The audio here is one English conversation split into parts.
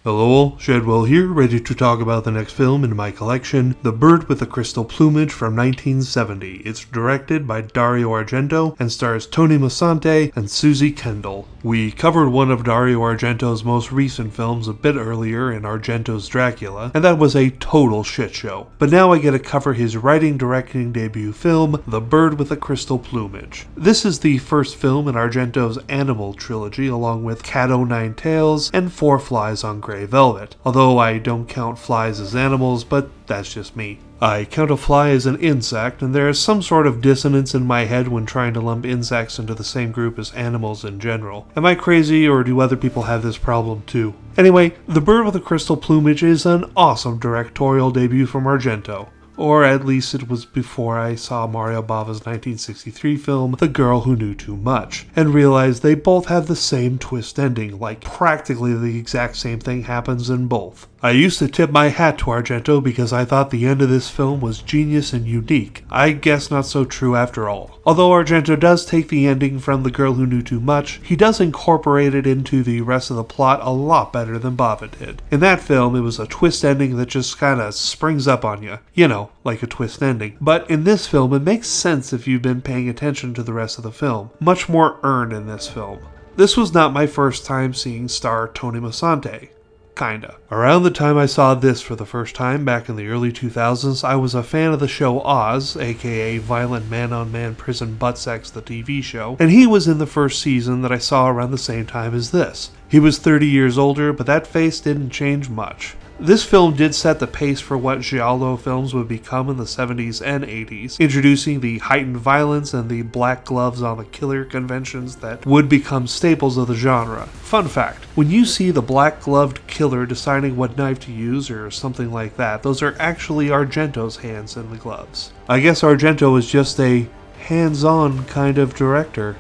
Hello, Shadwell here, ready to talk about the next film in my collection, The Bird with the Crystal Plumage from 1970. It's directed by Dario Argento and stars Tony Musante and Susie Kendall. We covered one of Dario Argento's most recent films a bit earlier in Argento's Dracula, and that was a total shit show. But now I get to cover his writing-directing debut film, The Bird with the Crystal Plumage. This is the first film in Argento's Animal trilogy, along with Cat O' Nine Tails and Four Flies on Grey Velvet, although I don't count flies as animals, but that's just me. I count a fly as an insect, and there is some sort of dissonance in my head when trying to lump insects into the same group as animals in general. Am I crazy, or do other people have this problem too? Anyway, The Bird with the Crystal Plumage is an awesome directorial debut from Argento. Or at least it was before I saw Mario Bava's 1963 film, The Girl Who Knew Too Much, and realized they both have the same twist ending, like practically the exact same thing happens in both. I used to tip my hat to Argento because I thought the end of this film was genius and unique. I guess not so true after all. Although Argento does take the ending from The Girl Who Knew Too Much, he does incorporate it into the rest of the plot a lot better than Bava did. In that film, it was a twist ending that just kinda springs up on you. You know, like a twist ending. But in this film, it makes sense if you've been paying attention to the rest of the film. Much more earned in this film. This was not my first time seeing star Tony Musante. Kinda. Around the time I saw this for the first time, back in the early 2000s, I was a fan of the show Oz, aka Violent Man-on-Man Prison Butt Sex, the TV show, and he was in the first season that I saw around the same time as this. He was 30 years older, but that face didn't change much. This film did set the pace for what giallo films would become in the 70s and 80s, introducing the heightened violence and the black gloves on the killer conventions that would become staples of the genre. Fun fact, when you see the black-gloved killer deciding what knife to use or something like that, those are actually Argento's hands in the gloves. I guess Argento is just a hands-on kind of director.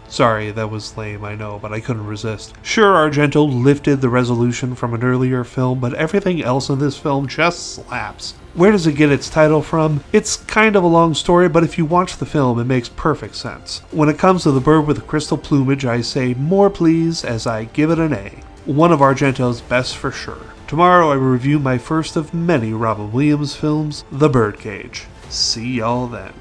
Sorry, that was lame, I know, but I couldn't resist. Sure, Argento lifted the resolution from an earlier film, but everything else in this film just slaps. Where does it get its title from? It's kind of a long story, but if you watch the film, it makes perfect sense. When it comes to The Bird with the Crystal Plumage, I say more please as I give it an A. One of Argento's best for sure. Tomorrow I will review my first of many Robin Williams films, The Birdcage. See y'all then.